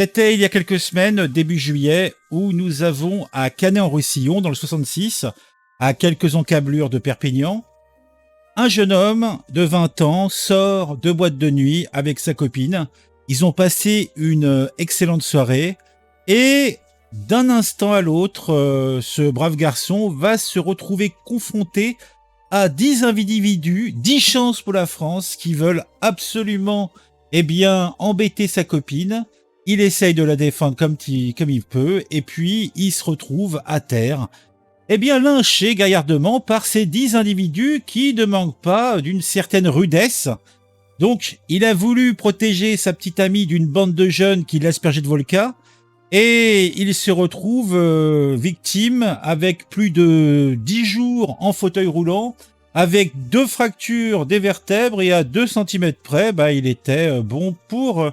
C'était il y a quelques semaines, début juillet, où nous avons à Canet-en-Roussillon, dans le 66, à quelques encablures de Perpignan, un jeune homme de 20 ans sort de boîte de nuit avec sa copine. Ils ont passé une excellente soirée et d'un instant à l'autre, ce brave garçon va se retrouver confronté à 10 individus, 10 chances pour la France qui veulent absolument embêter sa copine. Il essaye de la défendre comme il peut et puis il se retrouve à terre. Lynché gaillardement par ces 10 individus qui ne manquent pas d'une certaine rudesse. Donc, il a voulu protéger sa petite amie d'une bande de jeunes qui l'aspergeaient de vodka et il se retrouve victime avec plus de 10 jours en fauteuil roulant, avec 2 fractures des vertèbres et à 2 cm près, il était bon pour,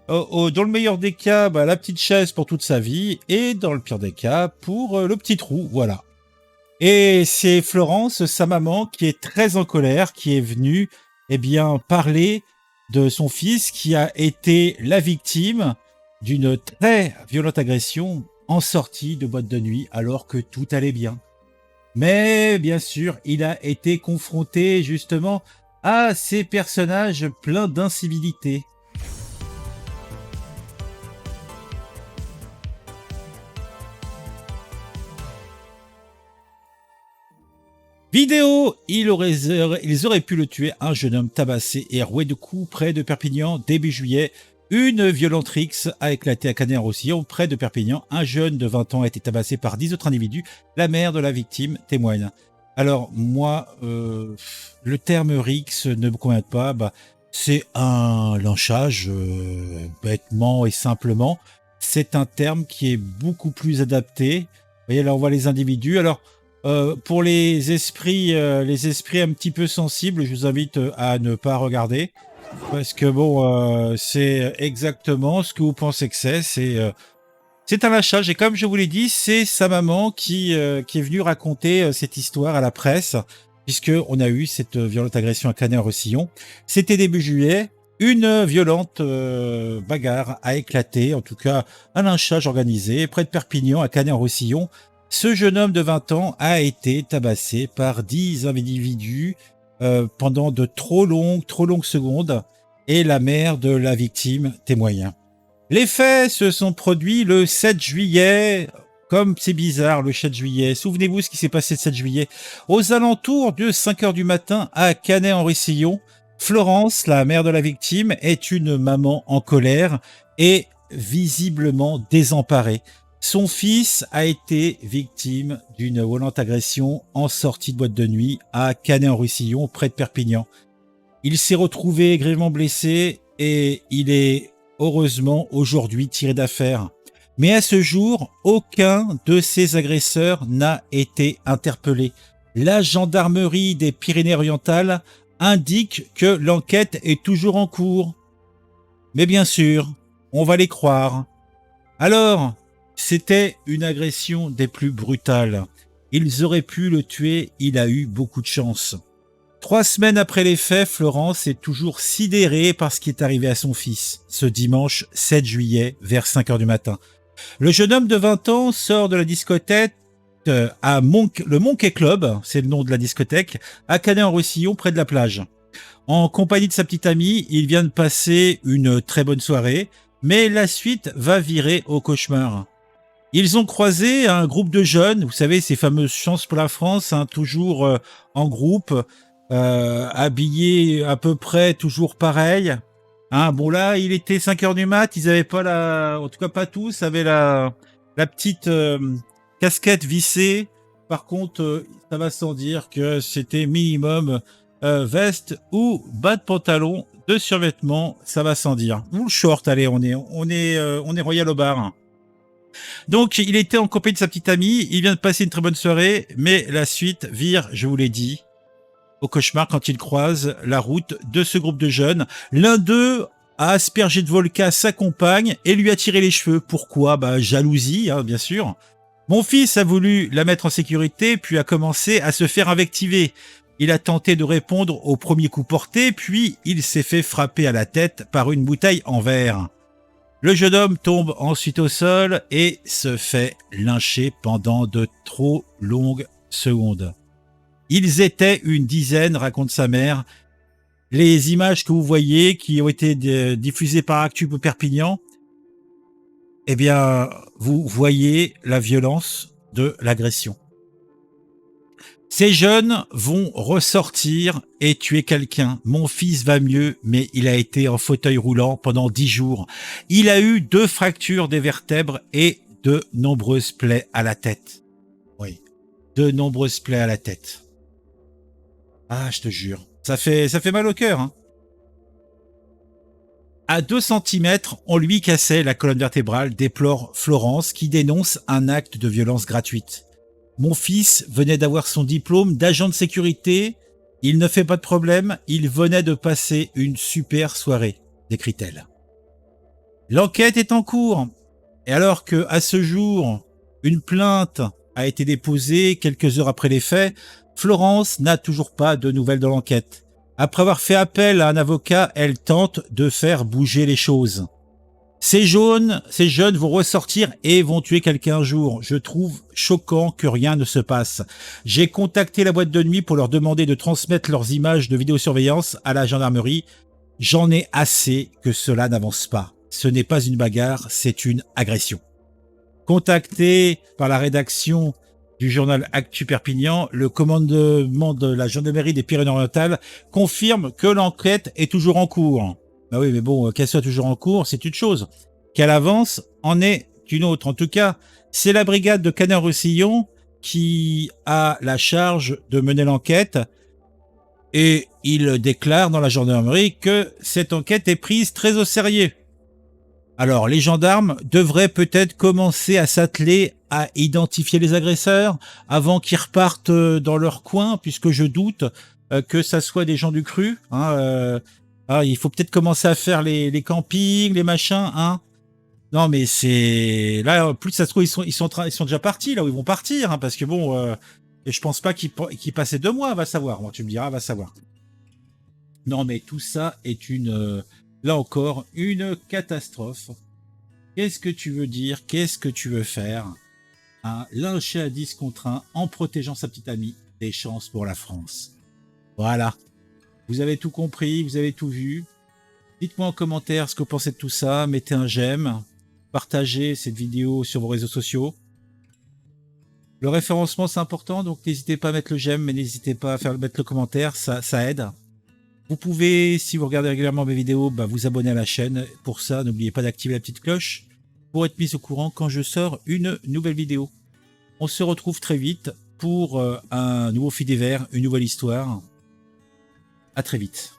dans le meilleur des cas, la petite chaise pour toute sa vie et dans le pire des cas, pour le petit trou, voilà. Et c'est Florence, sa maman, qui est très en colère, qui est venue parler de son fils qui a été la victime d'une très violente agression en sortie de boîte de nuit alors que tout allait bien. Mais bien sûr, il a été confronté justement à ces personnages pleins d'incivilité. Vidéo, ils auraient pu le tuer, un jeune homme tabassé et roué de coups près de Perpignan début juillet. Une violente rixe a éclaté à Canet-en-Roussillon, près de Perpignan. Un jeune de 20 ans a été tabassé par 10 autres individus. La mère de la victime témoigne. Alors moi, le terme rixe ne me convient pas. C'est un lynchage, bêtement et simplement. C'est un terme qui est beaucoup plus adapté. Vous voyez, là on voit les individus. Alors, pour les esprits un petit peu sensibles, je vous invite à ne pas regarder. Parce que c'est exactement ce que vous pensez que c'est. C'est un lynchage. Et comme je vous l'ai dit, c'est sa maman qui est venue raconter cette histoire à la presse, puisqu'on a eu cette violente agression à Canet-en-Roussillon. C'était début juillet. Une violente bagarre a éclaté, en tout cas un lynchage organisé près de Perpignan à Canet-en-Roussillon. Ce jeune homme de 20 ans a été tabassé par 10 individus pendant de trop longues secondes et la mère de la victime témoigne. Les faits se sont produits le 7 juillet, comme c'est bizarre le 7 juillet. Souvenez-vous ce qui s'est passé le 7 juillet. Aux alentours de 5 h du matin à Canet-en-Roussillon, Florence, la mère de la victime, est une maman en colère et visiblement désemparée. Son fils a été victime d'une violente agression en sortie de boîte de nuit à Canet-en-Roussillon, près de Perpignan. Il s'est retrouvé grièvement blessé et il est heureusement aujourd'hui tiré d'affaire. Mais à ce jour, aucun de ces agresseurs n'a été interpellé. La gendarmerie des Pyrénées-Orientales indique que l'enquête est toujours en cours. Mais bien sûr, on va les croire. Alors, c'était une agression des plus brutales. Ils auraient pu le tuer, il a eu beaucoup de chance. 3 semaines après les faits, Florence est toujours sidérée par ce qui est arrivé à son fils, ce dimanche 7 juillet, vers 5 h du matin. Le jeune homme de 20 ans sort de la discothèque à le Monkey Club, c'est le nom de la discothèque, à Canet-en-Roussillon, près de la plage. En compagnie de sa petite amie, il vient de passer une très bonne soirée, mais la suite va virer au cauchemar. Ils ont croisé un groupe de jeunes, vous savez, ces fameuses chances pour la France, toujours en groupe, habillés à peu près toujours pareil. Là, il était 5 h du mat, ils avaient pas en tout cas pas tous, avaient la petite casquette vissée. Par contre, ça va sans dire que c'était minimum veste ou bas de pantalon, de survêtement, ça va sans dire. Ou le short, allez, on est royal au bar. Donc, il était en compagnie de sa petite amie, il vient de passer une très bonne soirée, mais la suite vire, je vous l'ai dit, au cauchemar quand il croise la route de ce groupe de jeunes. L'un d'eux a aspergé de vodka sa compagne et lui a tiré les cheveux. Pourquoi ? Jalousie, bien sûr. Mon fils a voulu la mettre en sécurité, puis a commencé à se faire invectiver. Il a tenté de répondre au premier coup porté, puis il s'est fait frapper à la tête par une bouteille en verre. Le jeune homme tombe ensuite au sol et se fait lyncher pendant de trop longues secondes. Ils étaient une dizaine, raconte sa mère. Les images que vous voyez, qui ont été diffusées par Actub Perpignan, eh bien, vous voyez la violence de l'agression. Ces jeunes vont ressortir et tuer quelqu'un. Mon fils va mieux, mais il a été en fauteuil roulant pendant 10 jours. Il a eu 2 fractures des vertèbres et de nombreuses plaies à la tête. Oui, de nombreuses plaies à la tête. Ah, je te jure, ça fait mal au cœur, hein. À 2 centimètres, on lui cassait la colonne vertébrale, déplore Florence, qui dénonce un acte de violence gratuite. Mon fils venait d'avoir son diplôme d'agent de sécurité. Il ne fait pas de problème. Il venait de passer une super soirée, décrit-elle. L'enquête est en cours. Et alors que, à ce jour, une plainte a été déposée quelques heures après les faits, Florence n'a toujours pas de nouvelles de l'enquête. Après avoir fait appel à un avocat, elle tente de faire bouger les choses. Ces jeunes vont ressortir et vont tuer quelqu'un un jour. Je trouve choquant que rien ne se passe. J'ai contacté la boîte de nuit pour leur demander de transmettre leurs images de vidéosurveillance à la gendarmerie. J'en ai assez que cela n'avance pas. Ce n'est pas une bagarre, c'est une agression. Contacté par la rédaction du journal Actu Perpignan, le commandement de la gendarmerie des Pyrénées-Orientales confirme que l'enquête est toujours en cours. Bah oui, mais bon, qu'elle soit toujours en cours, c'est une chose. Qu'elle avance, en est une autre. En tout cas, c'est la brigade de Canet-Roussillon qui a la charge de mener l'enquête et il déclare dans la gendarmerie que cette enquête est prise très au sérieux. Alors, les gendarmes devraient peut-être commencer à s'atteler à identifier les agresseurs avant qu'ils repartent dans leur coin, puisque je doute que ça soit des gens du cru, hein, il faut peut-être commencer à faire les campings, les machins, hein. Non, mais c'est là, plus ça se trouve, ils sont déjà partis là où ils vont partir, hein, parce que bon, et je pense pas qu'ils passaient 2 mois, va savoir. Moi, tu me diras, va savoir. Non, mais tout ça est là encore, une catastrophe. Qu'est-ce que tu veux dire? Qu'est-ce que tu veux faire? Hein, lyncher à 10 contre 1 en protégeant sa petite amie. Des chances pour la France. Voilà. Vous avez tout compris, vous avez tout vu. Dites-moi en commentaire ce que vous pensez de tout ça. Mettez un j'aime. Partagez cette vidéo sur vos réseaux sociaux. Le référencement, c'est important, donc n'hésitez pas à mettre le j'aime, mais n'hésitez pas à mettre le commentaire, ça aide. Vous pouvez, si vous regardez régulièrement mes vidéos, vous abonner à la chaîne. Pour ça, n'oubliez pas d'activer la petite cloche pour être mis au courant quand je sors une nouvelle vidéo. On se retrouve très vite pour un nouveau fait divers, une nouvelle histoire. À très vite.